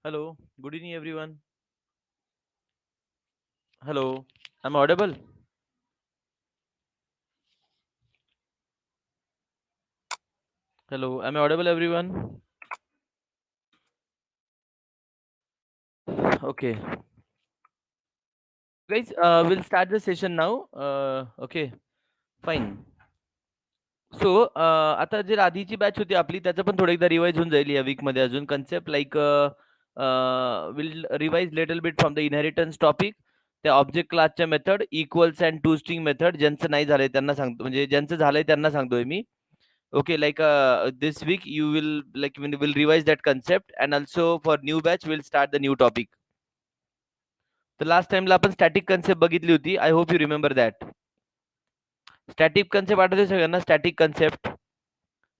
Hello, good evening everyone. Hello, I'm audible. Hello, am I audible everyone? Okay, guys, we'll start the session now. Okay, fine. So आता जे आधीची batch होती आपली त्याचं पण थोडं एकदा रिवाइज होऊन जाईल या वीक मध्ये अजून concept like will revise little bit from the inheritance topic त्या ऑब्जेक्ट क्लासच्या method equals and to string method ज्यांचं नाही झालंय त्यांना सांगतो म्हणजे ज्यांचं झालंय त्यांना सांगतोय मी. Okay, like this week you will like will revise that concept and also for new batch we'll start the new topic. The last time ला आपण स्टॅटिक कन्सेप्ट बघितली होती. I hope you remember that. Static concept आठवते सगळ्यांना? Static concept,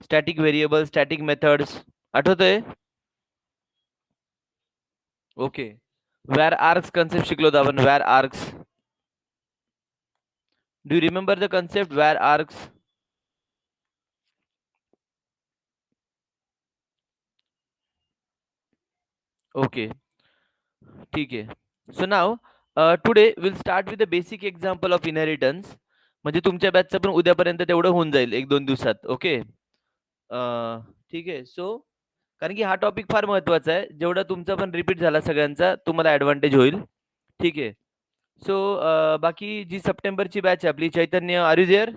static variable, static methods आठवतंय? Okay. Where arcs concept शिकलो होतो आपण. Where arcs. Do you remember the concept where arcs? Okay, ठीक आहे. So now today will start with the basic example of inheritance. म्हणजे तुमच्या बॅचचं पण उद्यापर्यंत तेवढं होऊन जाईल 1-2 दिवसात. ओके. ठीक आहे. सो कारण की हा टॉपिक फार महत्वाचा आहे. जेवढा तुमचा पण रिपीट झाला सगळ्यांचा तुम्हाला ॲडव्हांटेज होईल. ठीक आहे. सो बाकी जी सप्टेंबरची बॅच आहे आपली Chaitanya are you there?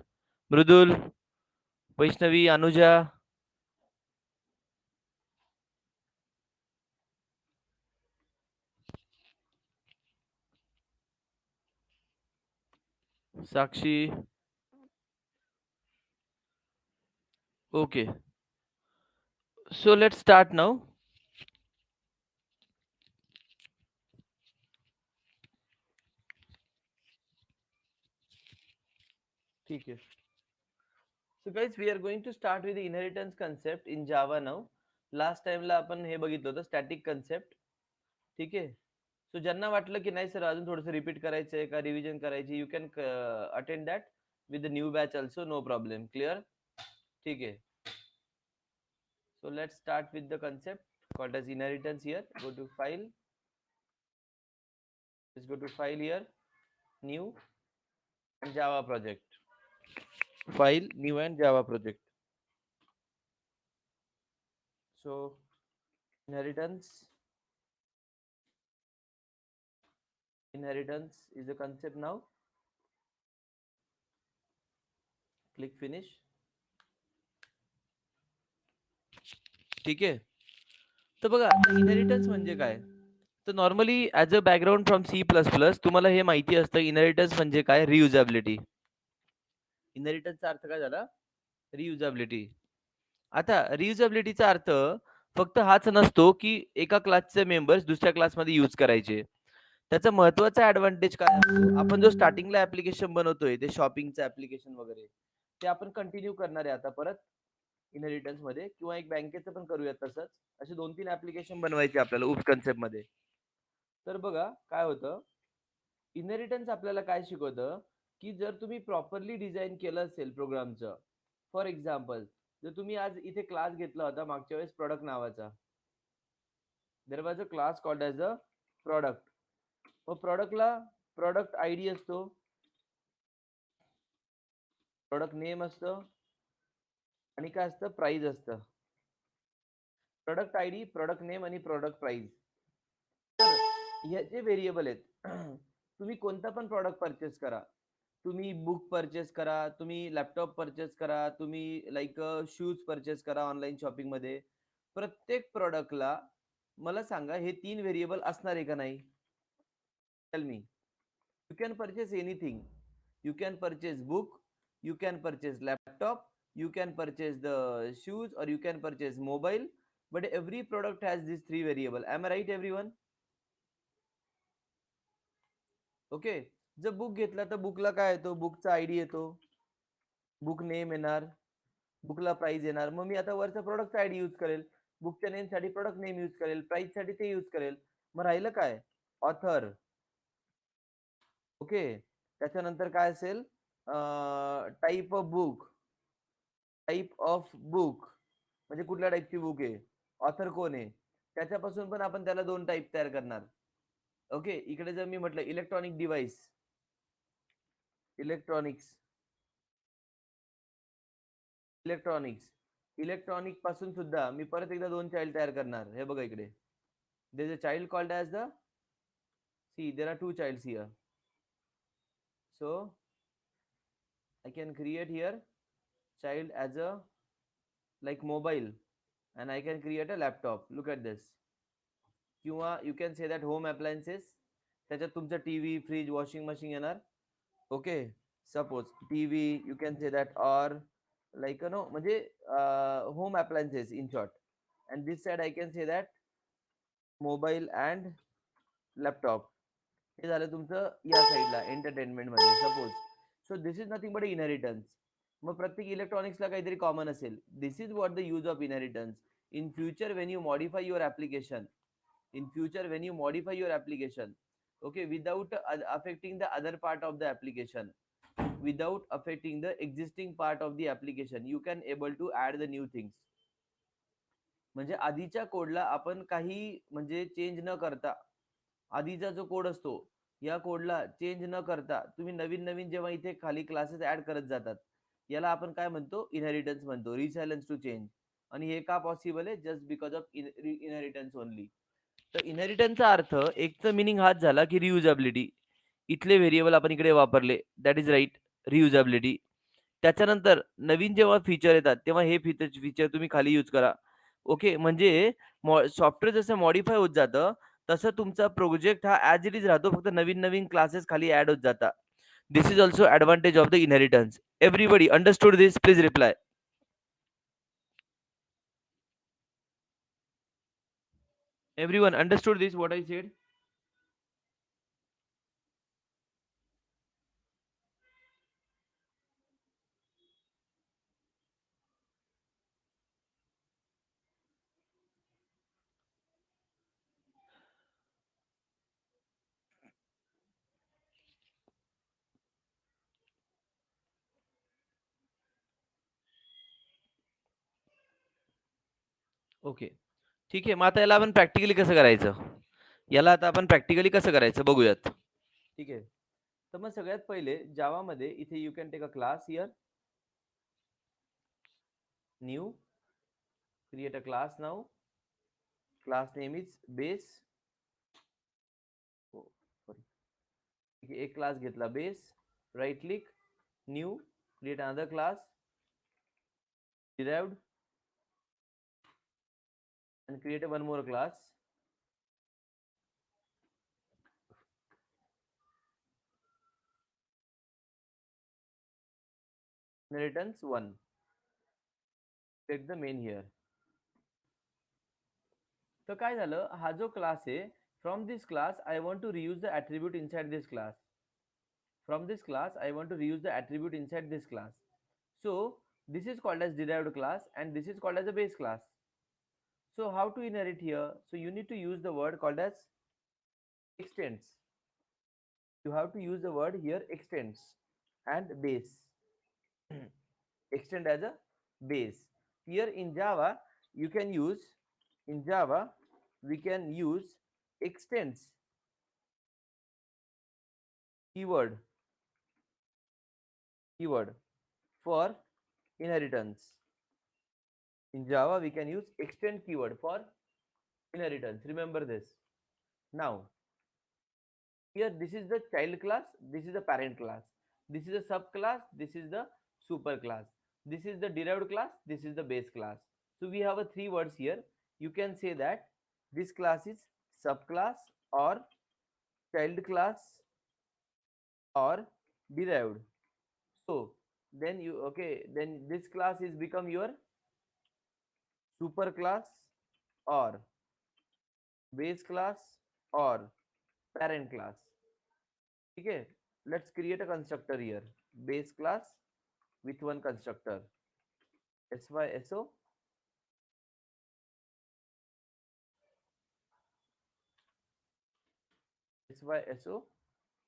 Mridul, Vaishnavi, Anuja, Sakshi. Okay. So let's start now. ठीक आहे. So guys, we are going to start with the inheritance concept in Java now. Last टाइमला आपण हे बघितलं होतं स्टॅटिक कन्सेप्ट. ठीक आहे. सो ज्यांना वाटलं की नाही सर अजून थोडंसं रिपीट करायचंय का रिव्हिजन करायची you can attend that with the new batch also no problem. Clear? ठीक आहे. So let's start with the concept called as inheritance here. Go to file. Let's go to file here, new and Java project. File, new and Java project. So inheritance inheritance is a concept now. Click finish. ठीक आहे. तर बघा inheritance म्हणजे काय? तर normally as a background from C++ तुम्हाला हे माहिती असतं इनहेरिटन्स म्हणजे काय? रियुजेबिलिटी. इनहेरिटन्सचा अर्थ काय झाला? रियुजेबिलिटी. आता रियुजेबिलिटीचा अर्थ फक्त हाच नसतो की एका क्लासचे मेंबर्स दुसऱ्या क्लासमध्ये यूज करायचे. त्याचा महत्वाचा ऍडव्हांटेज काय असतो? आपण जो स्टार्टिंगला ऍप्लिकेशन बनवतोय ते शॉपिंगचं ऍप्लिकेशन वगैरे ते आपण कंटिन्यू करणार आहे आता परत इनहेरिटन्स मध्ये किंवा एक बँकेचं पण करूयात तसंच. असे 2-3 ऍप्लिकेशन बनवायचे आपल्याला उप कन्सेप्ट मध्ये. तर बघा काय होतं इनहेरिटन्स आपल्याला काय शिकवतं की जर तुम्ही प्रॉपरली डिझाईन केलं असेल प्रोग्रामचं. फॉर एक्झाम्पल जर तुम्ही आज इथे क्लास घेतला होता मागच्या वेळेस प्रॉडक्ट नावाचा. There was a class called as a product. मग प्रॉडक्टला प्रॉडक्ट आय डी असतो, प्रॉडक्ट नेम असतं आणि काय असतं प्राइस असतं. Product I D, product name आणि प्रॉडक्ट प्राइस. हे जे व्हेरिएबल आहेत तुम्ही कोणता पण प्रॉडक्ट परचेस करा. तुम्ही बुक परचेस करा, तुम्ही लॅपटॉप परचेस करा, तुम्ही लाईक शूज परचेस करा ऑनलाईन शॉपिंग मध्ये. प्रत्येक प्रॉडक्टला मला सांगा हे 3 व्हेरिएबल असणार आहे का नाही? Tell me. You can purchase anything. You can purchase book, you can purchase laptop, you can purchase the shoes or you can purchase mobile. But every product has these 3 variable. Am I right everyone? Okay. जर book घेतला तर बुकला काय येतो? बुकचा ID येतो, book name येणार, बुकला price येणार. मग मी आता वरचा प्रोडक्ट आयडी यूज करेल, बुकच्या नेम साठी प्रोडक्ट नेम यूज करेल, प्राइस साठी ते यूज करेल. मग राहिलं काय? ऑथर. ओके. त्याच्यानंतर काय असेल? Type of book. Type of book म्हणजे कुठल्या टाईपची बुक आहे, ऑथर कोण आहे, त्याच्यापासून पण आपण त्याला दोन टाईप तयार करणार. ओके, इकडे जर मी म्हटलं electronic device, electronics, electronics, electronic पासून सुद्धा मी परत एकदा दोन चाइल्ड तयार करणार. हे बघा इकडे, there is a child called as the, see there are two childs here. So I can create here child as a like mobile, and I can create a laptop. Look at this. किंवा you can say that home appliances. त्याच्यात तुमचा TV, fridge, washing machine येणार. Okay, suppose TV you can say that, or like no म्हणजे home appliances in short. And this side I can say that mobile and laptop. हे झालं तुमचं या साईडला entertainment मध्ये suppose. So this is nothing but inheritance. मग प्रत्येक इलेक्ट्रॉनिक्सला काहीतरी कॉमन असेल. This is what the use of inheritance. In future when you modify your application, in future when you modify your application, okay, without affecting the other part of the application, without affecting the existing part of the application, you can able to add the new things. म्हणजे आधीच्या कोडला आपण काही म्हणजे change न करता, आधीचा जो कोड असतो या कोडला चेंज न करता तुम्ही नवीन नवीन जेव्हा इथे खाली क्लासेस ऍड करत जातात, याला आपण काय म्हणतो, इनहेरिटन्स म्हणतो, रिसायलन्स टू चेंज. आणि हे का पॉसिबल आहे, just because of inheritance only. तर इनहेरिटन्सचा अर्थ एक तर मिनिंग हाच झाला की रियुजेबिलिटी. इथले व्हेरिएबल आपण इकडे वापरले, दॅट इज राईट, रियुजेबिलिटी. त्याच्यानंतर नवीन जेव्हा फीचर येतात तेव्हा हे फीचर तुम्ही खाली यूज करा. ओके, म्हणजे सॉफ्टवेअर जसं मॉडिफाय होत जातं तसं तुमचा प्रोजेक्ट हा ॲज इट इज राहतो, फक्त नवीन नवीन क्लासेस खाली ऍड होत जातात. This is also advantage of the inheritance. Everybody understood this? Please reply. Everyone understood this what I said? Okay, ठीक आहे. मग आता याला आपण प्रॅक्टिकली कसं करायचं, याला आता आपण प्रॅक्टिकली कसं करायचं बघूयात. ठीक आहे, तर मग सगळ्यात पहिले जावामध्ये इथे you can take a class here, new, create a class now, class name is base. ठीक आहे, एक क्लास घेतला base, right click, new, create another class, derived, and create one more class, inheritance 1, take the main here. तर काय झालं, हा जो class आहे, from this class I want to reuse the attribute inside this class. From this class I want to reuse the attribute inside this class. So this is called as derived class and this is called as a base class. So how to inherit here? So you need to use the word called as extends. You have to use the word here extends and base. Extend as a base. Here in Java you can use, in Java we can use extends keyword for inheritance. In Java we can use extend keyword for inheritance. Remember this. Now here this is the child class, this is the parent class, this is the subclass, this is the super class, this is the derived class, this is the base class. So we have a three words here. You can say that this class is subclass or child class or derived. So then you, okay, then this class is become your super class or base class or parent class. Okay, let's create a constructor here, base class with one constructor, SYSO, SYSO,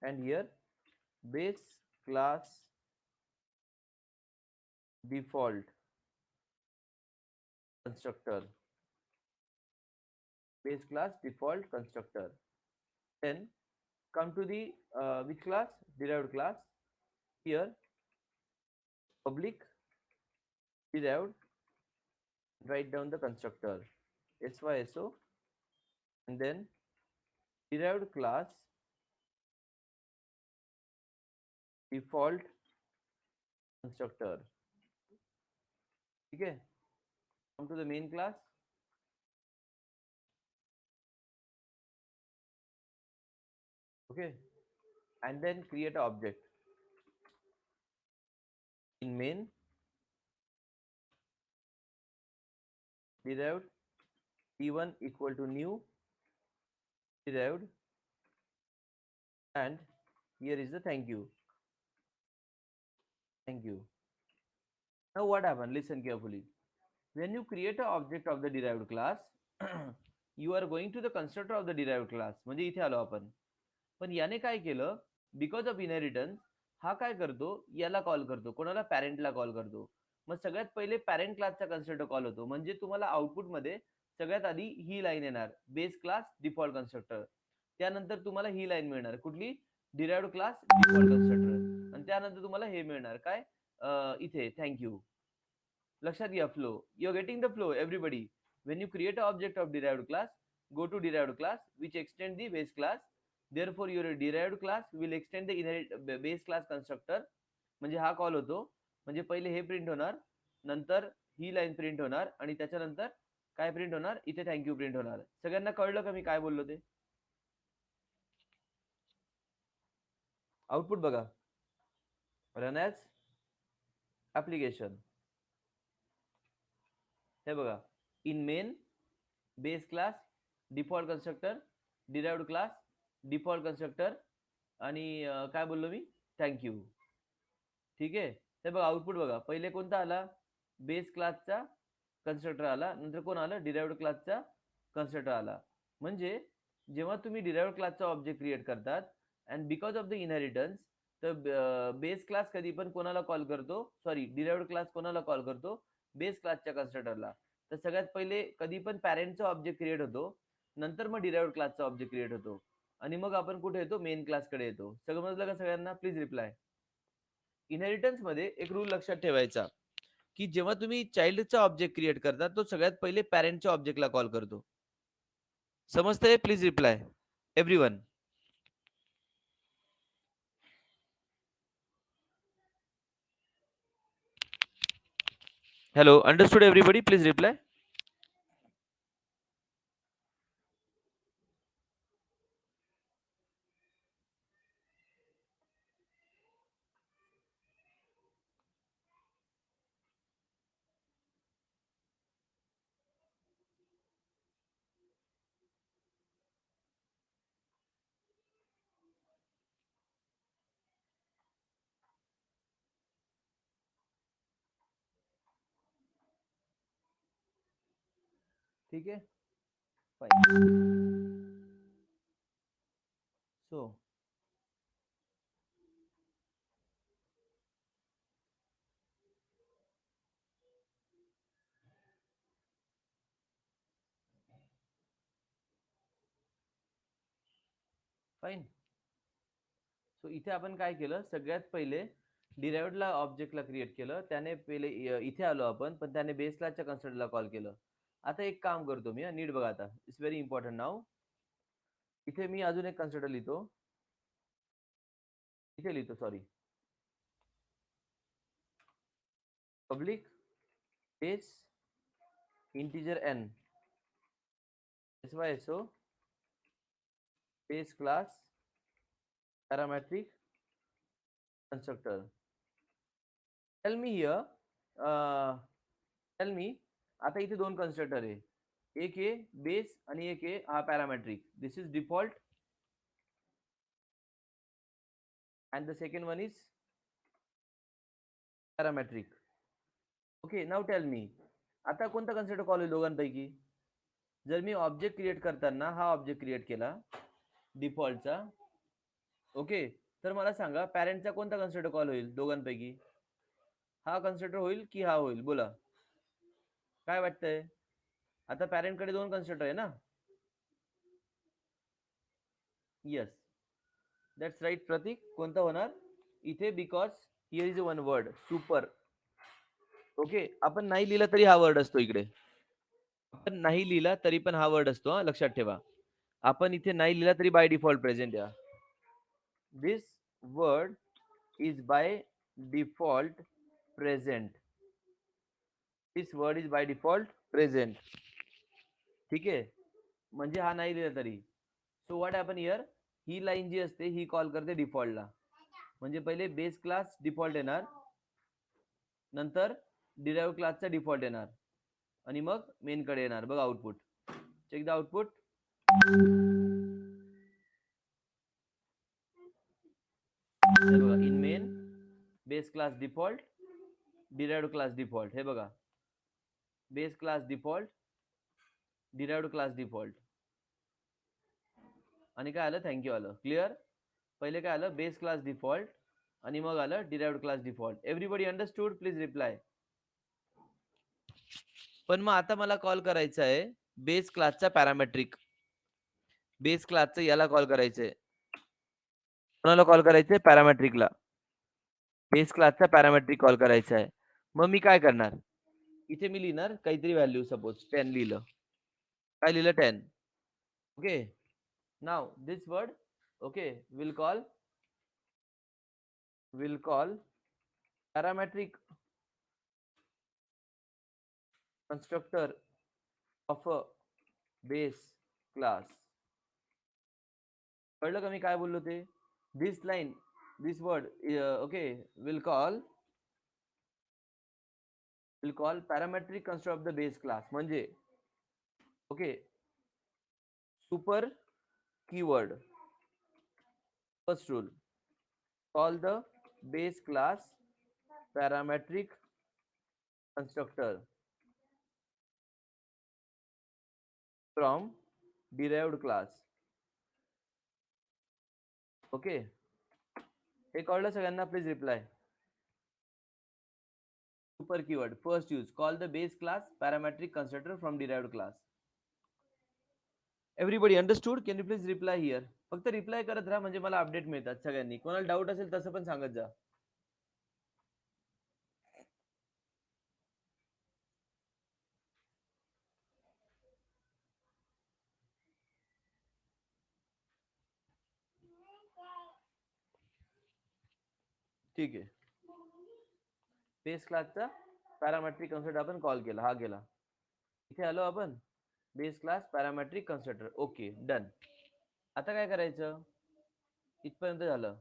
and here base class default constructor base class default constructor. Then come to the which class? Derived class. Here public derived, write down the constructor SYSO, and then derived class default constructor. Okay, come to the main class. Okay, and then create an object in main derived p1 equal to new derived, and here is the thank you. Thank you. Now what happened? Listen carefully. When you create an object of the derived class, you are going to the constructor of the derived class. म्हणजे इथे आलो आपण. पण याने काय केलं? Because of inheritance हा काय करतो? याला कॉल करतो. कोणाला? पॅरेंटला कॉल करतो. मग सगळ्यात पहिले पॅरेंट क्लासचा कन्स्ट्रक्टर कॉल होतो. म्हणजे तुम्हाला आउटपुट मध्ये सगळ्यात आधी ही लाईन येणार, बेस क्लास डिफॉल्ट कन्स्ट्रक्टर. त्यानंतर तुम्हाला ही लाईन मिळणार, कुठली? Derived class default constructor. आणि त्यानंतर तुम्हाला हे मिळणार काय? इथे थँक्यू. लक्षात घ्या flow. You are getting the flow everybody. When you create a object of derived class, go to derived class which extend the base class. Therefore your derived class will extend the inherit base class constructor. म्हणजे हा call होतो. म्हणजे पहिले हे print होणार, नंतर ही line print होणार, आणि त्याच्यानंतर काय प्रिंट होणार? इथे थँक्यू प्रिंट होणार. सगळ्यांना कळलं का मी काय बोललो ते? आउटपुट बघा. Run as application. हे बघा, in main base class default constructor, derived class default constructor, आणि काय बोललो मी? थँक्यू. ठीक आहे. हे बघा आउटपुट बघा. पहिले कोणता आला? बेस क्लासचा कन्स्ट्रक्टर आला. नंतर कोण आलं? डिराइव्ड क्लासचा कन्स्ट्रक्टर आला. म्हणजे जेव्हा तुम्ही डिराइव्ड क्लासचा ऑब्जेक्ट क्रिएट करतात and because of the inheritance, तर बेस क्लास कधी पण कोणाला कॉल करतो? सॉरी, डिराइव्ड क्लास कोणाला कॉल करतो? बेस क्लासच्या कन्स्ट्रक्टरला. तर सगळ्यात पहिले कधी पण पॅरेंटचा ऑब्जेक्ट क्रिएट होतो, नंतर मग डिराइव्ड क्लासचा ऑब्जेक्ट क्रिएट होतो, आणि मग आपण कुठे येतो? मेन क्लासकडे येतो. समजलं का सगळ्यांना? Please reply. इनहेरिटन्स मध्ये एक रूल लक्षात ठेवायचा, की जेव्हा तुम्ही चाइल्डचा ऑब्जेक्ट क्रिएट करता, तो सगळ्यात पहिले पॅरेंटच्या ऑब्जेक्टला कॉल करतो. समजतंय? Please reply everyone. Hello, understood everybody? Please reply. ठीक आहे, फाईन. So fine. सो इथे आपण काय केलं? सगळ्यात पहिले डिराइव्डला ऑब्जेक्टला क्रिएट केलं. त्याने पहिले इथे आलो आपण, पण त्याने बेस क्लासच्या कन्स्ट्रक्टरला कॉल केलं. आता एक काम करतो मी, नीट बघा. आता इट्स व्हेरी इम्पॉर्टंट नाव. इथे मी अजून एक कन्स्ट्रक्टर लिहितो. इथे लिहितो, sorry, public base integer n SYSO base class parametric constructor. Tell me here, tell me, आता इथे दोन कन्स्ट्रक्टर आहे. एक आहे बेस आणि एक आहे हा parametric. This is default and the second one is parametric. Okay, now tell me, आता कोणता कन्स्ट्रक्टर कॉल होईल दोघांपैकी? जर मी ऑब्जेक्ट क्रिएट करताना हा ऑब्जेक्ट क्रिएट केला डिफॉल्टचा, ओके, तर मला सांगा पॅरेंटचा कोणता कन्स्ट्रक्टर कॉल होईल दोघांपैकी? हा कन्स्ट्रक्टर होईल की हा होईल? बोला, काय वाटतंय? आता पॅरेंटकडे दोन कन्स्ट्रक्टर आहे ना. येस, दॅट्स राईट प्रतीक. कोणता होणार इथे? Because here is one word super. Okay, आपण नाही लिहिला तरी हा वर्ड असतो इकडे. आपण नाही लिहिला तरी पण हा वर्ड असतो, लक्षात ठेवा. आपण इथे नाही लिहिला तरी बाय डिफॉल्ट प्रेझेंट या. This word is by default present. This word is by default present. ठीक आहे, म्हणजे हा नाही लिहिला तरी. सो व्हॉट हॅपन हिअर, ही लाईन जी असते ही कॉल करते डिफॉल्टला. म्हणजे पहिले बेस क्लास डिफॉल्ट येणार, नंतर डिराइव्ह क्लासचा डिफॉल्ट येणार, आणि मग मेन कडे येणार. बघा आउटपुट, चेक द आउटपुट. बघा, in main base class default, derived class default. हे बघा, base class default, derived class default. आणि काय आलं? थँक्यू आलं. क्लिअर? पहिले काय आलं? बेस क्लास डिफॉल्ट, आणि मग आलं derived class default. Everybody understood? Please reply. पण मग आता मला कॉल करायचा आहे बेस क्लासचा पॅरामेट्रिक. बेस क्लासचं याला कॉल करायचंय. कोणाला कॉल करायचंय? पॅरामेट्रिकला. बेस क्लासचा पॅरामेट्रिक कॉल करायचा आहे. मग मी काय करणार? इथे मी लिहिणार काहीतरी व्हॅल्यू, सपोज 10 लिहिलं. काय लिहिलं? 10. Okay, now this word, okay, will call parametric constructor of a base class. कळलं का मी काय बोललो ते? This line, this word, okay, will call parametric constructor of the base class. म्हणजे okay, super keyword. First rule, call the base class parametric constructor from derived class. ओके, हे कळलं सगळ्यांना? Please reply. Super keyword first use, call the base class parametric constructor from derived class. Everybody understood? Can you please reply here? फक्त reply करत राहा, म्हणजे मला update मिळतात सगळ्यांनी. कोणाला डाऊट असेल तसं पण सांगत जा. ठीक आहे, बेस क्लासचा पॅरामेट्रिक कन्स्ट्रक्टर आपण कॉल केला, हा केला. इथे आलो आपण, base class parametric constructor. Okay, done. आता काय करायचं? इथपर्यंत झालं.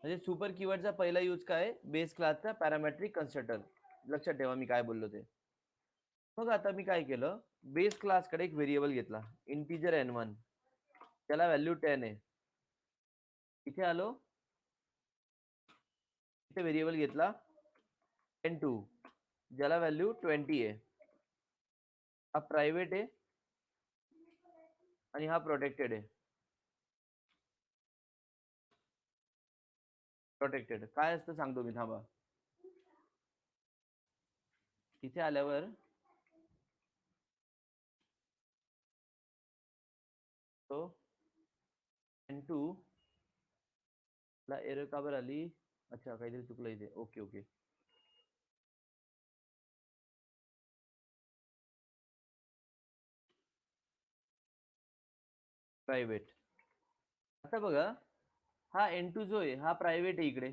म्हणजे सुपर कीवर्डचा पहिला यूज काय? बेस क्लासचा पॅरामेट्रिक कन्स्ट्रक्टर. लक्षात ठेवा मी काय बोललो ते. मग आता मी काय केलं? बेस क्लास कडे एक व्हेरिएबल घेतला, इंटिजर n1, त्याला व्हॅल्यू 10 आहे. इथे आलो, इथे व्हेरिएबल घेतला n2, ज्याला व्हॅल्यू 20 आहे. हा प्रायव्हेट आहे आणि हा प्रोटेक्टेड आहे. प्रोटेक्टेड काय असतं सांगतो मी, थांबा. इथे आल्यावर तो n2 ला एरर का बरं आली? अच्छा, काहीतरी चुकलं इथे. Okay okay, private. आता बघा, हा n2 जो आहे हा प्रायव्हेट आहे इकडे,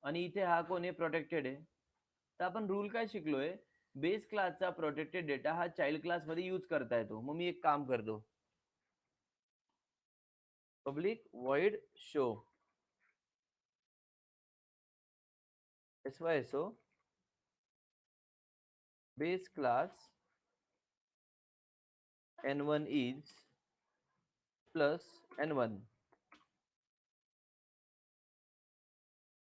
आणि इथे हा कोण आहे? प्रोटेक्टेड आहे. तर आपण रूल काय शिकलोय? बेस क्लासचा प्रोटेक्टेड डेटा हा चाइल्ड क्लास मध्ये यूज करता येतो. मग मी एक काम करतो, public void show syso base class n1 is plus n1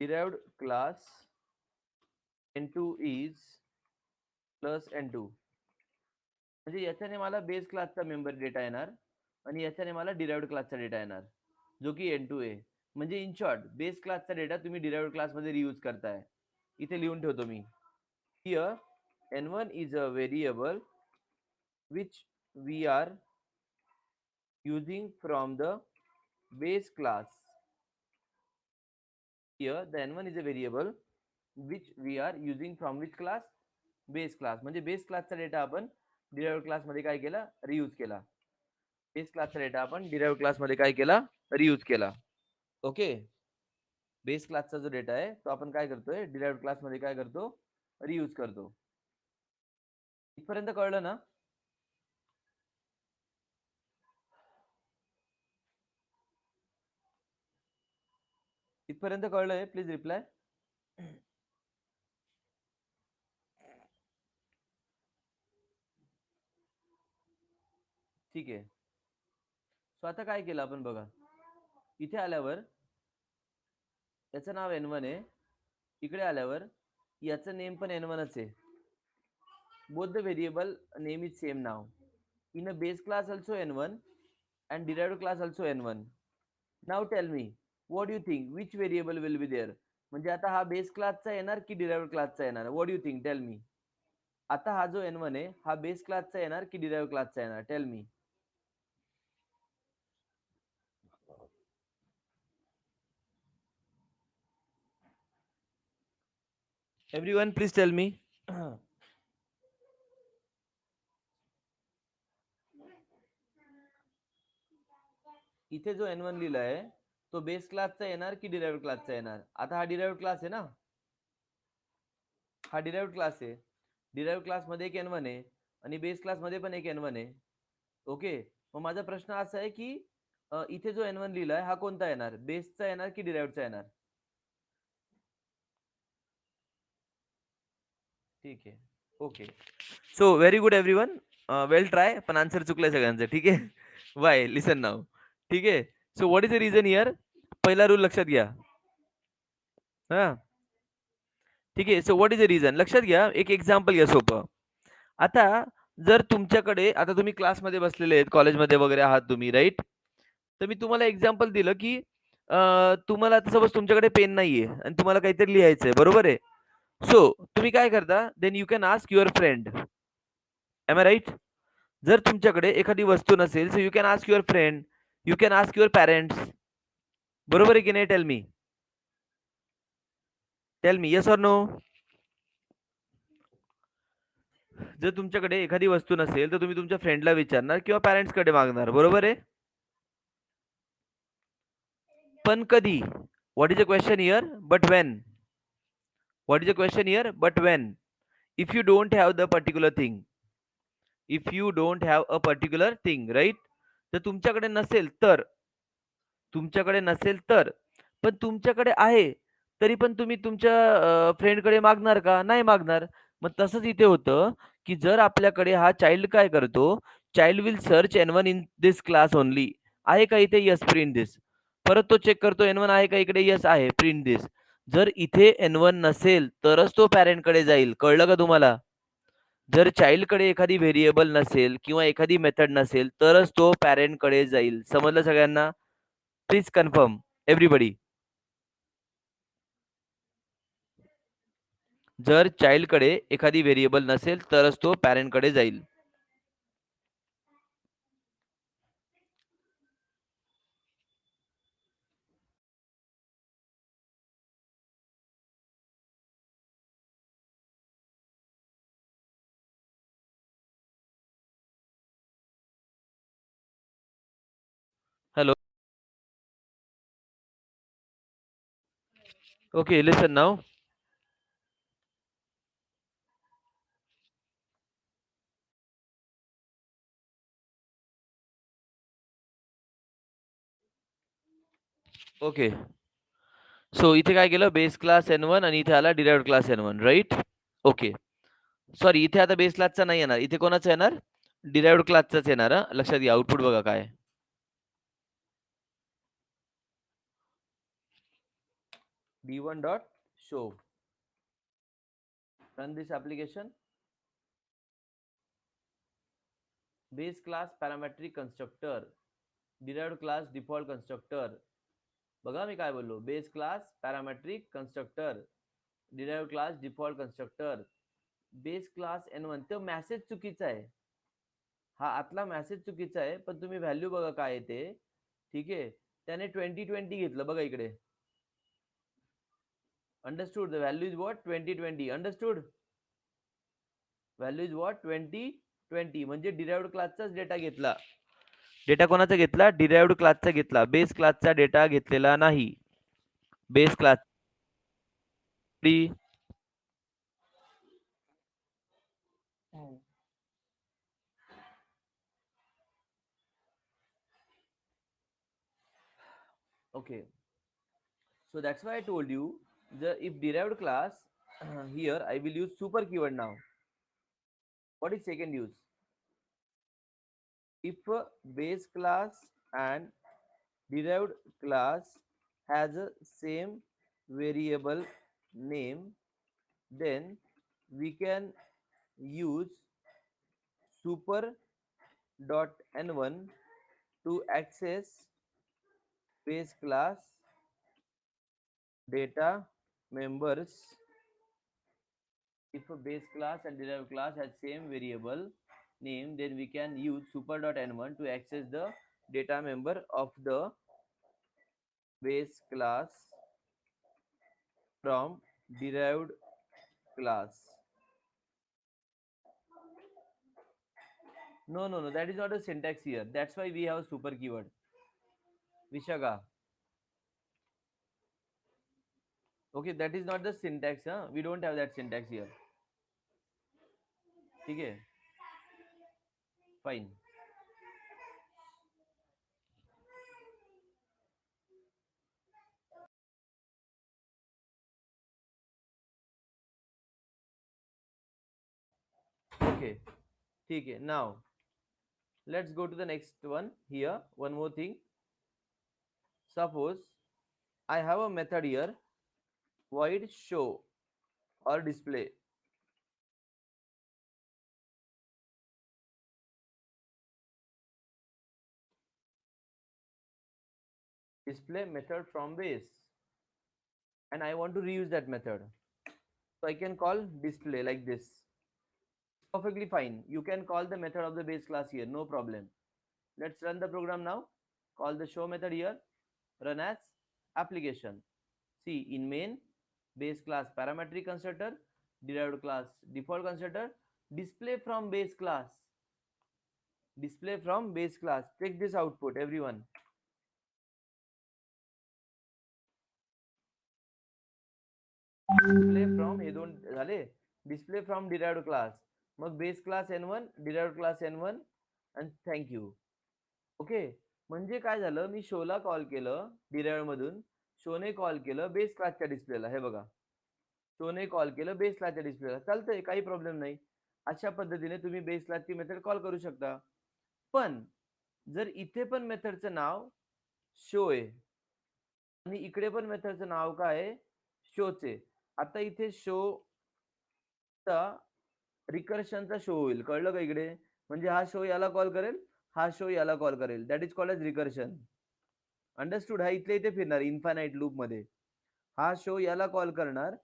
derived class n2 is plus n2. म्हणजे याच्याने मला बेस क्लासचा मेंबर डेटा येणार, आणि याच्याने मला डिराइव्ड क्लासचा डेटा येणार, जो की n2 आहे. म्हणजे इन शॉर्ट, बेस क्लासचा डेटा तुम्ही डिराइव्ड क्लास मध्ये रियूज करताय. इथे लिहून ठेवतो मी. Here n1 is a variable which we are using from the base class. Here the n1 is a variable which we are using from which class? Base class. म्हणजे base क्लासचा data आपण derive class मध्ये काय केला? Reuse केला. Base क्लासचा data आपण derive class मध्ये काय केला? रियूज केला. ओके. बेस क्लासचा जो डेटा आहे तो आपण काय करतोय? डिराइव्ह क्लास मध्ये काय करतो? रियूज करतो. इथपर्यंत कळलं ना? इथपर्यंत कळलंय? Please reply. ठीक आहे. सो आता काय केलं आपण बघा. इथे आल्यावर याचं नाव n1 आहे. इकडे आल्यावर याचं नेम पण n1च आहे. Both the variable name is same now. In a base class also n1 and derived class also n1. Now tell me, what do you think? Which variable will be there? म्हणजे आता हा base क्लासचा येणार की derived क्लासचा येणार? What do you think? Tell me. आता हा जो n1 आहे हा बेस क्लासचा येणार की डिराइव्ड क्लासचा येणार? Tell me. Everyone please tell me. इथे जो n1 लिहिलाय तो बेस क्लासचा येणार की डिराइव्ड क्लासचा येणार? आता हा डिराइव्ड क्लास आहे ना, हा डिराइव्ड क्लास आहे. डिराइव्ड क्लास मध्ये एक n1 आहे आणि बेस क्लास मध्ये पण एक n1 आहे. ओके. मग माझा प्रश्न असा आहे की इथे जो n1 लिहिलाय हा कोणता येणार? बेसचा येणार की डिराइव्डचा येणार? ठीक आहे. Okay. So very good everyone. Well try. पण आन्सर चुकलाय सगळ्यांचं. ठीक आहे. वाय? Listen now. ठीक आहे. So what is the reason here? पहिला रूल लक्षात घ्या. हा, ठीक आहे. So what is the reason? लक्षात घ्या. एक एक्झाम्पल घ्या सोपं. आता जर तुमच्याकडे, आता तुम्ही क्लासमध्ये बसलेले आहेत, कॉलेजमध्ये वगैरे आहात तुम्ही, राईट? तर मी तुम्हाला एक्झाम्पल दिलं की तुम्हाला आता सपोज तुमच्याकडे पेन नाहीये आणि तुम्हाला काहीतरी लिहायचंय, बरोबर आहे? सो तुम्ही काय करता? Then you can ask your friend. Am I right? जर तुमच्याकडे एखादी वस्तू नसेल, so you can ask your friend, you can ask your parents. बरोबर आहे की नाही? Tell me. Tell me, yes or no? जर तुमच्याकडे एखादी वस्तू नसेल तर तुम्ही तुमच्या फ्रेंडला विचारणार किंवा पॅरेंट्स कडे मागणार, बरोबर आहे? पण कधी? What is the question here? But when? What is the question here? But when? If you don't have the particular thing. If you don't have a particular thing, right? तर तुमच्याकडे नसेल तर, तुमच्याकडे नसेल तर, पण तुमच्याकडे आहे तरी पण तुम्ही तुमच्या फ्रेंडकडे मागणार का? नाही मागणार. मग तसंच इथे होतं की जर आपल्याकडे हा चाइल्ड काय करतो, child will search n1 in this class only. आहे का इथे? यस, प्रिंट दिस. परत तो चेक करतो n1 आहे का इकडे? यस आहे, प्रिंट दिस. जर इथे n1 नसेल तरच तो पॅरेंटकडे जाईल. कळलं का तुम्हाला? जर चाइल्डकडे एखादी व्हेरिएबल नसेल किंवा एखादी मेथड नसेल तरच तो पॅरेंटकडे जाईल. समजलं सगळ्यांना? Please confirm everybody. जर चाइल्डकडे एखादी व्हेरिएबल नसेल तरच तो पॅरेंटकडे जाईल. Hello. Okay, listen now. Okay. So इथे काय केलं? बेस क्लास n1 आणि इथे आला derived class n1, right? Okay. Sorry, इथे आता बेस क्लासचा नाही येणार. इथे कोणाचा येणार? डिराइव्ड क्लासचाच येणार. लक्षात घ्या. आउटपुट बघा काय. d1 dot show. Run this application. Base class parametric constructor, derived class default constructor. बघा मी काय बोललो. Base class parametric constructor, derived class default constructor, base class n1. तो मेसेज चुकीचा आहे. हा आतला मेसेज चुकीचा आहे, पण तुम्ही व्हॅल्यू बघा काय येते. ठीक आहे. त्याने 2020 घेतलं बघा इकडे. Understood. The value is what 2020. Understood. Value is what 2020 म्हणजे डिराइव्हड क्लासचाच डेटा घेतला. डेटा कोणाचा घेतला? डिराइव्हड क्लासचा घेतला. बेस क्लासचा डेटा घेतलेला नाही. Base class okay. So that's why I told you if derived class here I will use super keyword now. What is second use? If base class and derived class has a same variable name, then we can use super.n1 to access base class data members. If a base class and derived class has same variable name, then we can use super.n1 to access the data member of the base class from derived class. No, that is not a syntax here. That's why we have a super keyword. Vishaga. Okay, that is not the syntax. Huh? We don't have that syntax here. Okay, fine. Okay, okay. Now let's go to the next one here. One more thing. Suppose I have a method here, void show or display. Display method from base, and I want to reuse that method. So I can call display like this. Perfectly fine. You can call the method of the base class here, no problem. Let's run the program now. Call the show method here. Run as application. See, in main, base class parametric constructor, derived class default constructor, display from base class. Display from base class. Check this output, everyone. Display from हे दोन झाले. Display from derived class. मग base class n1, derived class n1 and thank you. Okay. म्हणजे काय झालं, मी शोला call केलं derive मधून, शोने कॉल केलं बेस क्लासच्या डिस्प्लेला. हे बघा, शोने कॉल केलं बेस क्लासच्या डिस्प्लेला. चालतंय, काही प्रॉब्लेम नाही. अशा पद्धतीने तुम्ही बेस क्लासची मेथड कॉल करू शकता. पण जर इथे पण मेथडचं नाव शो आहे आणि इकडे पण मेथडचं नाव काय आहे, शोचे. आता इथे शो चा रिकर्शनचा शो होईल, कळलं का इकडे? म्हणजे हा शो याला कॉल करेल, हा शो याला कॉल करेल. That is called as recursion. Understood? हा इथल्या इथे फिरणार इन्फानाइट लूप मध्ये. हा शो याला कॉल करणार,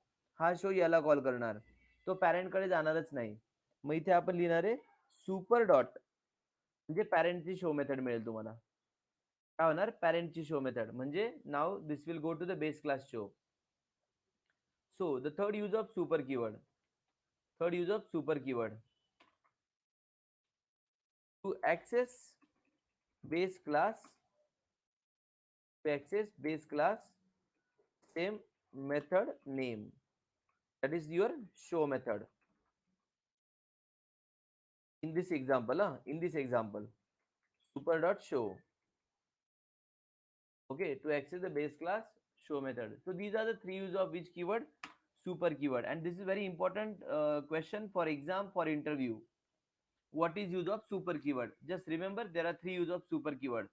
हा शो याला कॉल करणार, तो पॅरेंट कडे जाणारच नाही. मग इथे आपण लिहिणार आहे सुपर डॉट, म्हणजे पॅरेंटची शो मेथड मिळेल तुम्हाला. काय होणार? पॅरेंटची शो मेथड. म्हणजे now this will go to the base class show. So the third use of super keyword. Third use of super keyword to access base class, same method name, that is your show method. In this example, super dot show. Okay, to access the base class show method. So these are the three use of which keyword? Super keyword. And this is very important question for exam, for interview. What is use of super keyword? Just remember, there are three use of super keyword.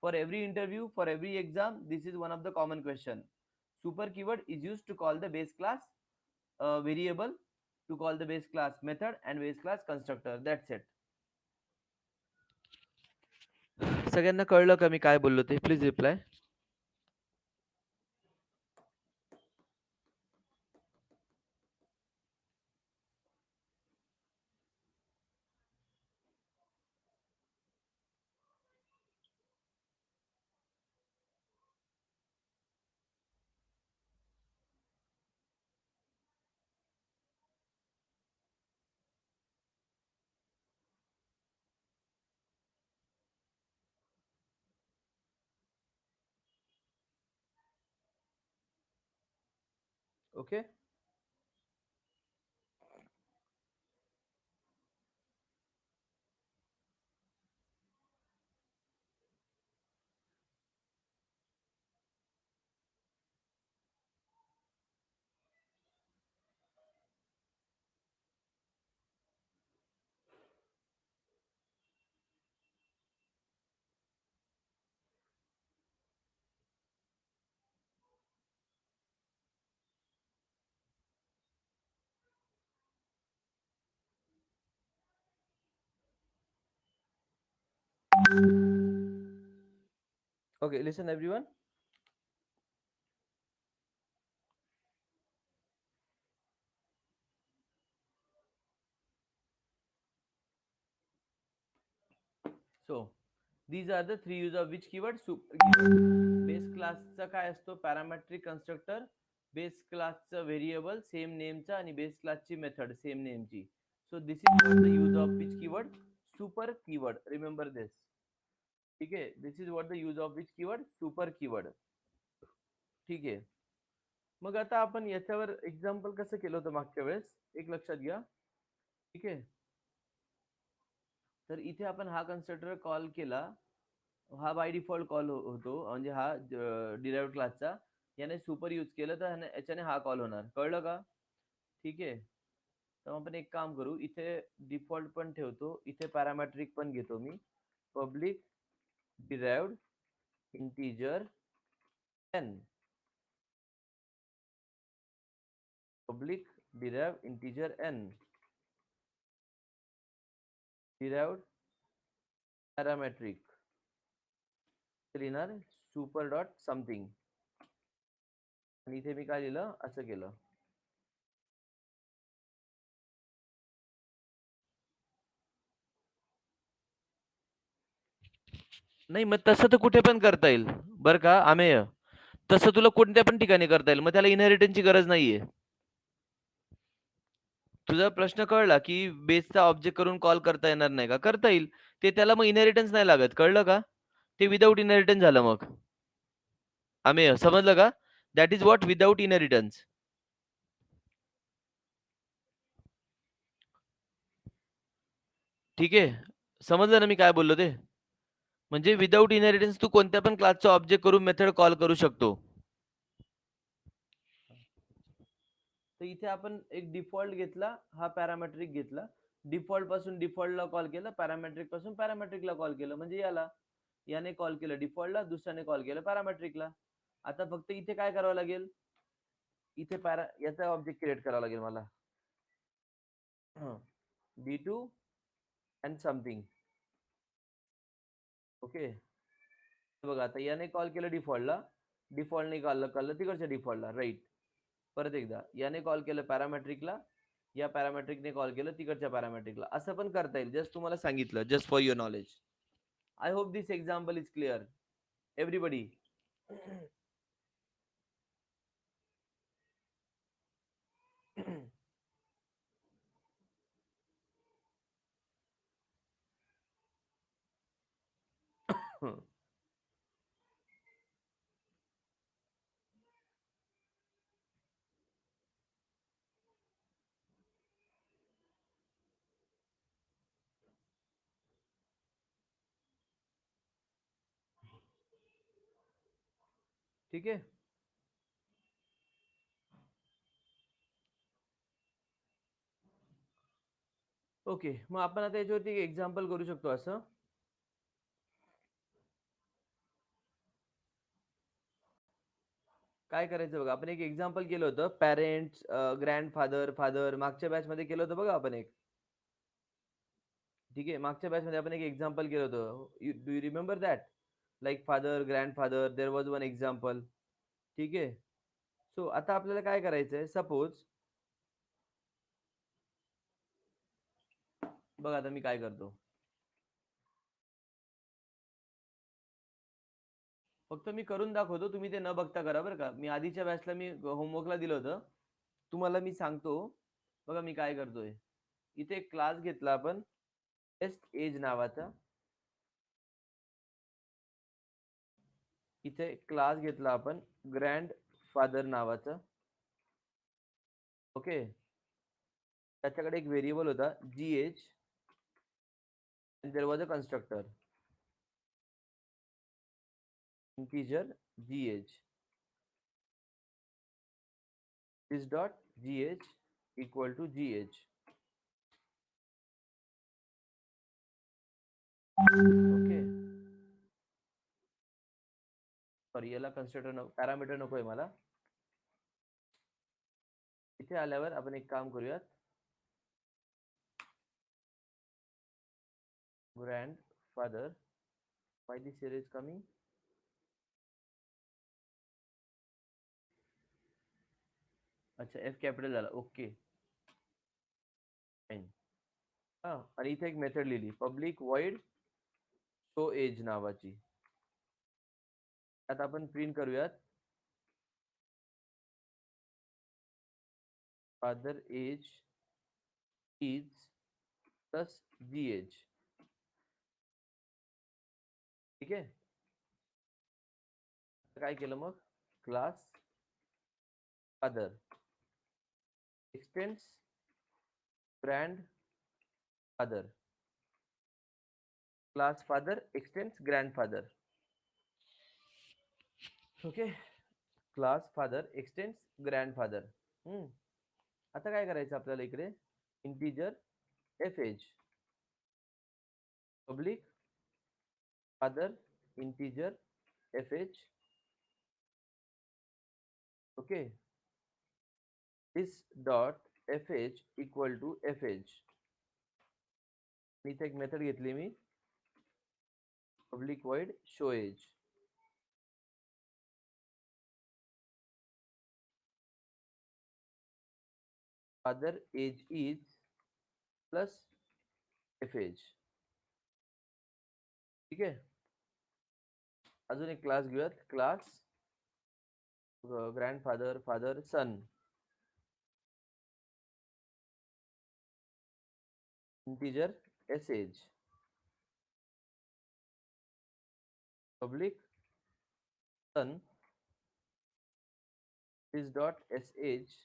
For every interview, for every exam, this is one of the common question. Super keyword is used to call the base class variable, to call the base class method and base class constructor. That's it. सगळ्यांना कळलं का मी काय बोललो ते? Please reply. Okay. Okay, listen everyone. So these are the three use of which keyword? Super keyword. Base क्लासचा काय असतो? Parametric constructor, base क्लासचा व्हेरिएबल सेम नेमचा आणि बेस क्लासची मेथड सेम नेमची. So this is what the use of which keyword? Super keyword. Remember this. ठीक आहे. This is what the use of which keyword? Super keyword. ठीक आहे. मग आता आपण याच्यावर एक्झाम्पल कसं केलं होतं मागच्या वेळेस? एक लक्षात घ्या. ठीक आहे. तर इथे आपण हा कन्स्ट्रक्टर कॉल केला. हा बाय डिफॉल्ट कॉल होतो, म्हणजे हा डिराइव्ह क्लासचा. याने सुपर यूज केलं तर याच्याने हा कॉल होणार. कळलं का? ठीक आहे. तर आपण एक काम करू, इथे डिफॉल्ट पण ठेवतो, इथे पॅरामेट्रिक पण घेतो मी. Public derived integer n. Public derived integer n derived parametric लिहिणार सुपर डॉट समथिंग. आणि इथे मी काय लिहिलं? असं केलं. नाही, मग तसं तर कुठे पण करता येईल बरं का आमेय. तसं तुला कोणत्या पण ठिकाणी करता येईल, मग त्याला इनहेरिटन्सची गरज नाहीये. तुझा प्रश्न कळला की बेसचा ऑब्जेक्ट करून कॉल करता येणार नाही का? करता येईल. ते त्याला मग इनहेरिटन्स नाही लागत. कळलं का? ते विदाऊट इनहेरिटन्स झालं मग. आमेय समजलं का? That is what without inheritance. ठीक आहे. समजलं ना मी काय बोललो ते? म्हणजे विदाऊट इनहेरिटन्स तू कोणत्या पण क्लासचा ऑब्जेक्ट करून मेथड कॉल करू शकतो. तर इथे आपण एक डिफॉल्ट घेतला, हा पॅरामेट्रिक घेतला. डिफॉल्ट पासून डिफॉल्टला कॉल केलं, पॅरामेट्रिक पासून पॅरामेट्रिकला कॉल केलं. म्हणजे याने कॉल केलं डिफॉल्टला, दुसऱ्याने कॉल केलं पॅरामेट्रिकला. आता फक्त इथे काय करावं लागेल? इथे याचा ऑब्जेक्ट क्रिएट करावा लागेल मला. d2 and something. ओके. बघा आता याने कॉल केलं डिफॉल्टला, डिफॉल्टने कॉल केलं तिकडच्या डिफॉल्टला. राईट. परत एकदा याने कॉल केलं पॅरामेट्रिकला, या पॅरामेट्रिकने कॉल केलं तिकडच्या पॅरामेट्रिकला. असं पण करता येईल. जस्ट तुम्हाला सांगितलं, just for your knowledge. I hope this example is clear everybody. ठीक आहे. ओके. मग आपण आता याच्यावरती एक एक्झाम्पल करू शकतो. असं काय करायचं बघा, आपण एक एक्झाम्पल केलं होतं. पॅरेंट्स, ग्रँडफादर, फादर मागच्या बॅच मध्ये केलं होतं बघा आपण एक. ठीक आहे. मागच्या बॅच मध्ये आपण एक एक्झाम्पल केलं होतं. Do you remember that? Like father, grandfather, there was one example. ठीक आहे. सो आता आपल्याला काय करायचंय? सपोज बघा आता मी काय करतो. फक्त मी करून दाखवतो, तुम्ही ते न बघता करा बरं का. मी आधीच्या बॅचला मी होमवर्कला दिलं होतं, तुम्हाला मी सांगतो. बघा मी काय करतोय. इथे एक क्लास घेतला आपण टेस्ट एज नावाचा. इथे क्लास घेतला आपण ग्रँड फादर नावाचा. ओके, त्याच्याकडे एक व्हेरिएबल होता GH and there was a constructor integer GH. This dot GH equal to GH. Okay, sorry याला कन्स्ट्रक्टर पॅरामीटर नकोय मला. इथे आल्यावर आपण एक काम करूयात, grandfather, why this here is coming, अच्छा F कॅपिटल झाला. Okay fine. हा, आणि इथे एक मेथड लिहिली पब्लिक वॉइड शो एज नावाची. आता आपण प्रिंट करूयात father age is plus GH. ठीक आहे, काय केलं मग, class father extends grand father, class father extends grandfather. Okay, class father extends grandfather. आता काय करायचं आपल्याला इकडे, integer F age public father integer F H. Okay, this dot F H equal to F H. इथे एक method घेतली मी public void show age. Father age is plus F age. ठीक आहे, अजून एक क्लास घेऊयात, class grandfather father son integer S age public son this dot S age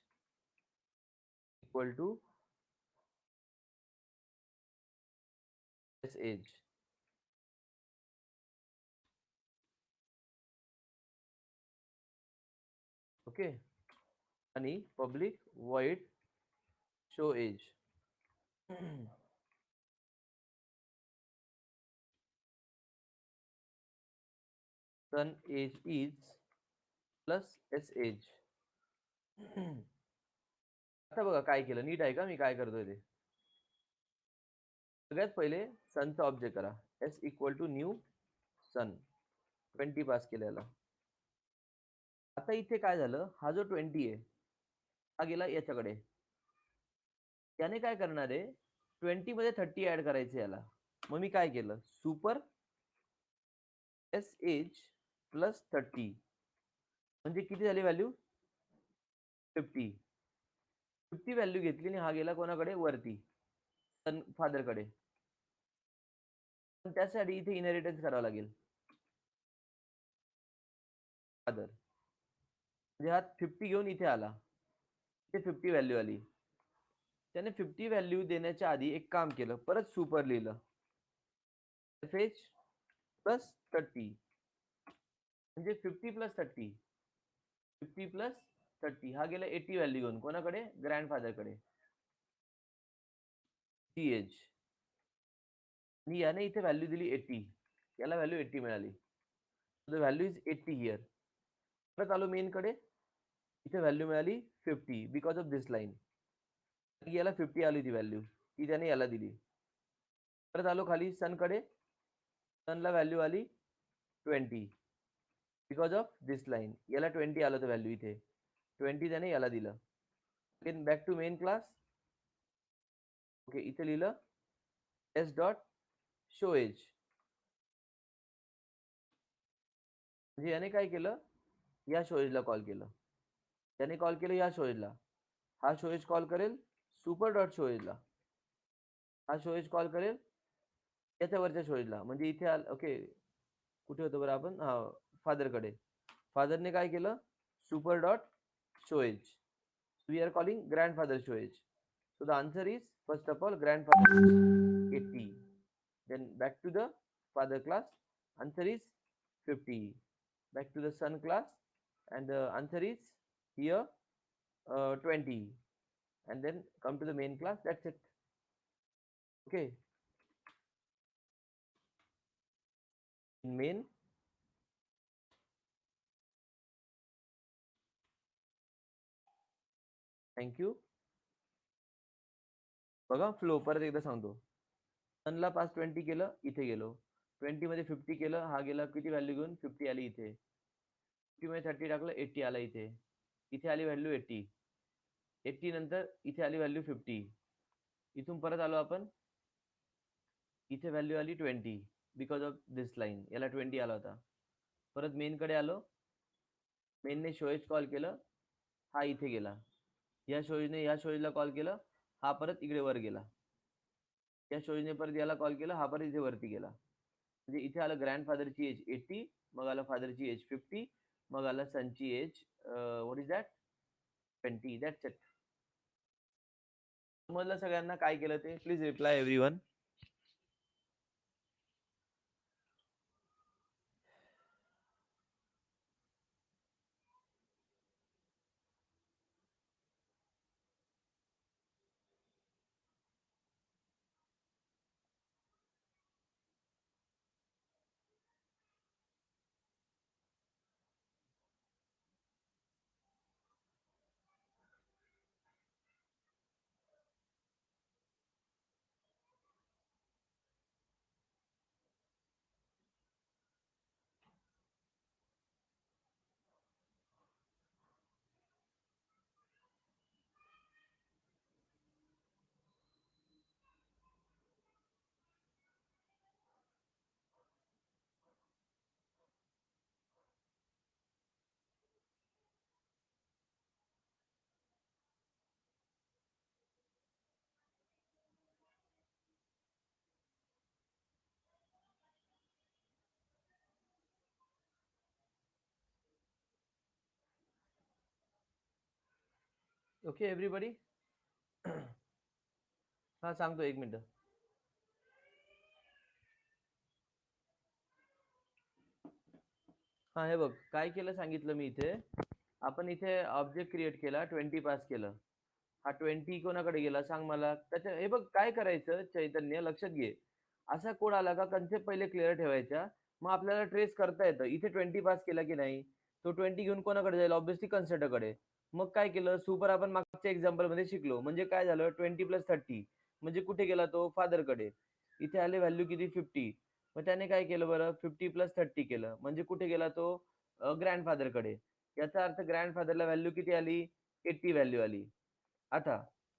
equal to S age. Okay, आणि public void show age. Son age is plus S age. आता बघा काय केलं, नीट आहे का मी काय करतोय ते. सगळ्यात पहिले सनचा ऑब्जेक्ट करा, S equal to new son, 20 pass केलेला. आता इथे काय झालं, हा जो 20 आहे हा गेला याच्याकडे, याने काय करणार आहे 20 मध्ये 30 ऍड करायचे याला. मग मी काय केलं, सुपर एस एज प्लस 30 म्हणजे किती झाली व्हॅल्यू 50. 50 व्हॅल्यू घेतली आणि हा गेला कोणाकडे वरती सन फादर कडे. पण त्यासाठी इथे इनहेरिटन्स करावं लागेल फादर, म्हणजे हा 50 घेऊन इथे आला, इथे 50 व्हॅल्यू आली. त्याने 50 व्हॅल्यू देण्याच्या आधी एक काम केलं, परत सुपर लिहिलं एफ एच प्लस 30 म्हणजे 50 प्लस 30, 50 प्लस 30 हा गेला 80 व्हॅल्यू घेऊन कोणाकडे ग्रँडफादर कडे टी एज. आणि याने इथे व्हॅल्यू दिली 80, याला व्हॅल्यू 80 मिळाली, द व्हॅल्यू इज 80 हिअर. परत आलो मेन कडे, इथे व्हॅल्यू मिळाली 50 बिकॉज ऑफ दिस लाईन. याला 50 आली ती व्हॅल्यू, ती त्याने याला दिली. परत आलो खाली सन कडे, सनला व्हॅल्यू आली 20 बिकॉज ऑफ दिस लाईन, याला 20 आलं तर व्हॅल्यू इथे 20 त्याने याला दिलं. Again back to main class. Okay, इथे लिहिलं एस डॉट शो एज, म्हणजे याने काय केलं, या शोएजला कॉल केलं, त्याने कॉल केलं या शोएजला, हा शोएज कॉल करेल सुपर डॉट शोएजला, हा शोएज कॉल करेल याच्यावरच्या शोएजला, म्हणजे इथे ओके कुठे होतं बरं आपण, हा फादर कडे. फादरने काय केलं super dot show age, We are calling grandfather show age. So the answer is, first of all, grandfather is 80. Then back to the father class, answer is 50. Back to the son class, and the answer is here 20. And then come to the main class, that's it. Okay. In main, thank you. बघा flow परत एकदा सांगतो. सनला pass 20 केलं, इथे गेलो. 20 मध्ये 50 केलं, हा गेला किती व्हॅल्यू घेऊन, 50 आली इथे. 50 मध्ये 30 टाकलं, 80 आला इथे. इथे आली व्हॅल्यू 80. 80 नंतर इथे आली व्हॅल्यू 50. इथून परत आलो आपण, इथे व्हॅल्यू आली 20 बिकॉज ऑफ दिस लाईन. याला 20 आला होता. परत मेन कडे आलो, मेनने शोएज कॉल केलं, हा इथे गेला. या शोएजने या शोएजला कॉल केलं, हा परत इकडे वर गेला. या शोएजने परत याला कॉल केला, हा परत इथे वरती गेला. म्हणजे इथे आलं ग्रँडफादरची एज 80, मग आलं फादरची एज 50, मग आलं सनची age what is that 20. That's it. समजलं सगळ्यांना काय केलं ते? Please reply everyone. Okay everybody. हा सांगतो, एक मिनिट. हा हे बघ काय केलं सांगितलं मी इथे. आपण इथे ऑब्जेक्ट क्रिएट केला, 20 पास केलं. हा 20 कोणाकडे गेला सांग मला. त्याच्या हे बघ काय करायचं चैतन्य, लक्षात घे. असा कोड आला का कन्सेप्ट पहिले क्लिअर ठेवायच्या, मग आपल्याला ट्रेस करता येतं. इथे 20 पास केला की नाही, तो 20 घेऊन कोणाकडे जाईल, ऑब्व्हियसली कन्सेप्टकडे. मग काय केलं सुपर, आपण मागच्या एक्झाम्पल मध्ये शिकलो. म्हणजे काय झालं, 20 + 30 म्हणजे कुठे गेला तो, फादरकडे. इथे आले व्हॅल्यू किती, 50. मग त्याने काय केलं बरं, 50 + 30 केलं म्हणजे कुठे गेला तो, ग्रँडफादरकडे. याचा अर्थ ग्रँडफादरला व्हॅल्यू किती आली, 80 व्हॅल्यू आली. आता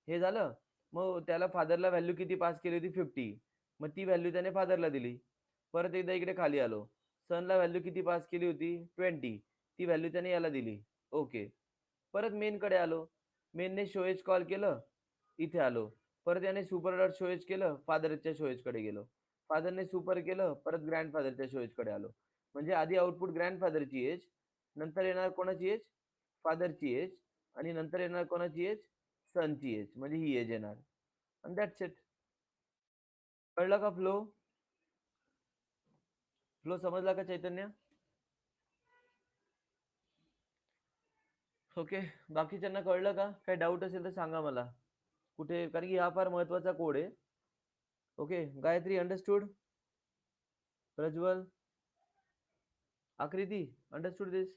हे झालं. मग त्याला फादरला व्हॅल्यू किती पास केली होती, 50. मग ती व्हॅल्यू त्याने फादरला दिली. परत एकदा इकडे खाली आलो, सनला व्हॅल्यू किती पास केली होती, 20. ती व्हॅल्यू त्याने याला दिली. ओके. परत मेन कडे आलो, मेनने शोएज कॉल केलं, इथे आलो. परत याने सुपर डॉट शोएज केलं, फादरच्या शोएज कडे गेलो. फादरने सुपर केलं, परत ग्रँडफादरच्या शोएज कडे आलो. म्हणजे आधी आउटपुट ग्रँडफादरची एज, नंतर येणार कोणाची एज, फादरची एज, आणि नंतर येणार कोणाची एज, सनची एज. म्हणजे ही एज येणार. आणि दॅट्स इट. कळलं का फ्लो? फ्लो समजला का चैतन्य? ओके. बाकीच्यांना कळलं का? काही डाऊट असेल तर सांगा मला कुठे, कारण की हा फार महत्वाचा कोड आहे. ओके. गायत्री अंडरस्टूड? प्रज्वल, आकृती understood this?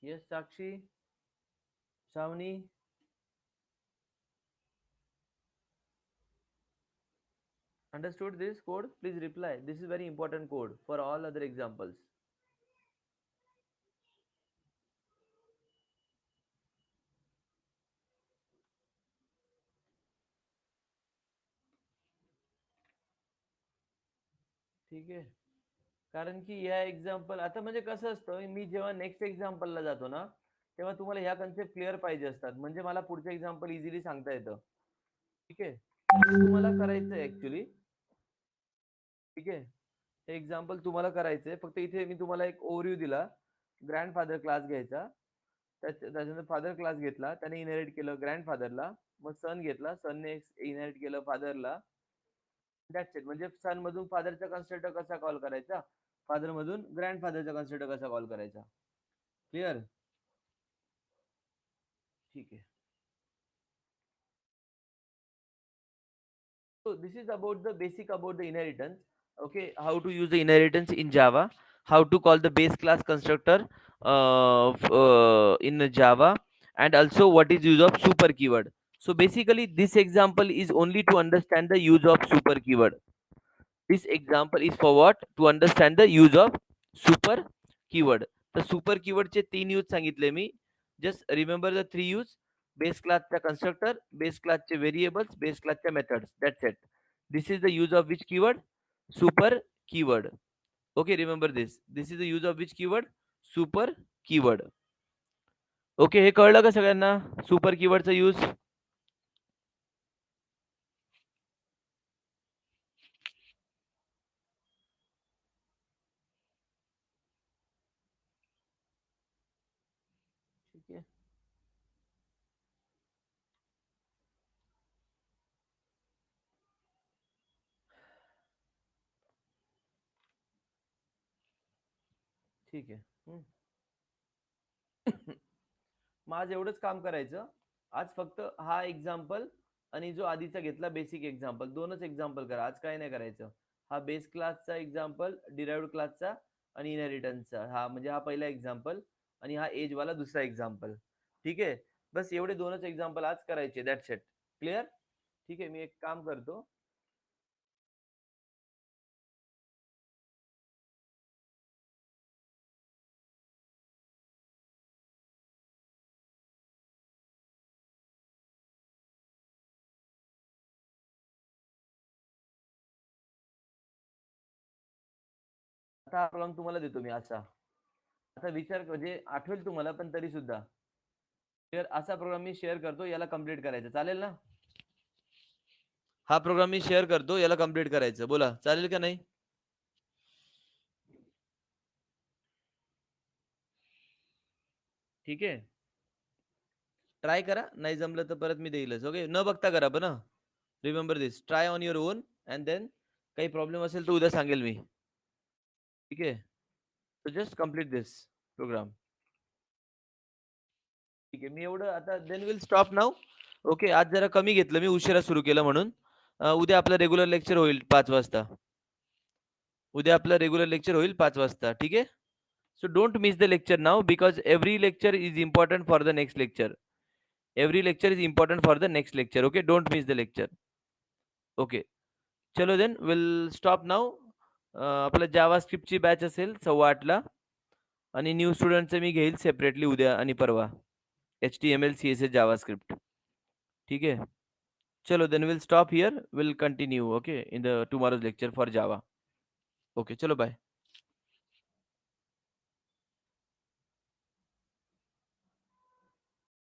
Yes, Sakshi, Shavni. Understood this code? Please reply. This is very important code for all other examples. ठीक आहे. कारण की ह्या एक्झाम्पल आता म्हणजे कसं असतं, मी जेव्हा नेक्स्ट एक्झाम्पलला जातो ना, तेव्हा तुम्हाला ह्या कन्सेप्ट क्लिअर पाहिजे असतात. म्हणजे मला पुढचं एक्झाम्पल इझिली सांगता येतं. ठीक आहे. तुम्हाला करायचं ऍक्च्युली ठीक आहे. हे एक्झाम्पल तुम्हाला करायचंय. फक्त इथे मी तुम्हाला एक ओव्हरव्ह्यू दिला. ग्रँडफादर क्लास घ्यायचा. त्याच्यानंतर फादर क्लास घेतला. त्याने इनहेरिट केलं ग्रँडफादरला. मग सन घेतला. सनने इनहेरिट केलं फादरला. That's it. म्हणजे सन मधून फादरचा कन्स्ट्रक्टर कसा कॉल करायचा, फादर मधून ग्रँडफादरचा कन्स्ट्रक्टर कसा कॉल करायचा. क्लिअर? ठीक आहे. So this is about the basic about the inheritance. Okay, how to use the inheritance in Java, how to call the base class constructor in Java, and also what is use of super keyword. So basically, this example is only to understand the use of super keyword. This example is for what? To understand the use of super keyword. The super keyword चे 3 use सांगितले मी. Just remember the 3 use. Base class चा constructor, base class चे variables, base class च्या methods. That's it. This is the use of which keyword? Super keyword. Okay, remember this. This is the use of which keyword? Super keyword. Okay, हे कळलं का सगळ्यांना? Super कीवर्डचा use. ठीक आहे. ठीक आहे. मग आज एवढंच काम करायचं. आज फक्त हा एक्झाम्पल आणि जो आधीचा घेतला बेसिक एक्झाम्पल, दोनच एक्झाम्पल करा. आज काय नाही करायचं. हा बेस क्लासचा एक्झाम्पल, डिराइव्ड क्लासचा आणि इनहेरिटन्सचा, हा म्हणजे हा पहिला एक्झाम्पल आणि हा एज वाला दुसरा एक्झाम्पल. ठीक आहे. बस एवढे दोनच एक्झाम्पल आज करायचे. That's it. क्लिअर? ठीक आहे. मी एक काम करतो. आता हा प्रॉब्लेम तुम्हाला देतो मी असा. आता विचार म्हणजे आठवेल तुम्हाला पण तरी सुद्धा. तर असा प्रोग्राम मी शेअर करतो, याला कम्प्लीट करायचं चालेल ना? हा प्रोग्राम मी शेअर करतो, याला कम्प्लीट करायचं. बोला, चालेल का नाही? ठीक आहे. ट्राय करा. नाही जमलं तर परत मी देईलच. ओके, न बघता करा पण. Remember this, try on your own and then काही प्रॉब्लेम असेल तर उद्या सांगेल मी. ठीक आहे. So just complete this program. ठीक आहे. मी एवढं आता then will stop now. Okay, आज जरा कमी घेतलं मी, उशिरा सुरू केलं म्हणून. उद्या आपलं रेग्युलर लेक्चर होईल 5 वाजता. उद्या आपलं रेग्युलर लेक्चर होईल 5 वाजता. ठीक आहे. So don't miss the lecture now because every lecture is important for the next lecture. Every lecture is important for the next lecture. Okay, don't miss the lecture. Okay, चलो then will stop now. आपलं जावा स्क्रिप्टची batch असेल 8:15 आणि new स्टुडंटचं मी घेईल separately उद्या आणि परवा. HTML CSS JavaScript. ठीक आहे. चलो then will stop here. Will continue okay in the tomorrow's lecture for Java. Okay, चलो बाय.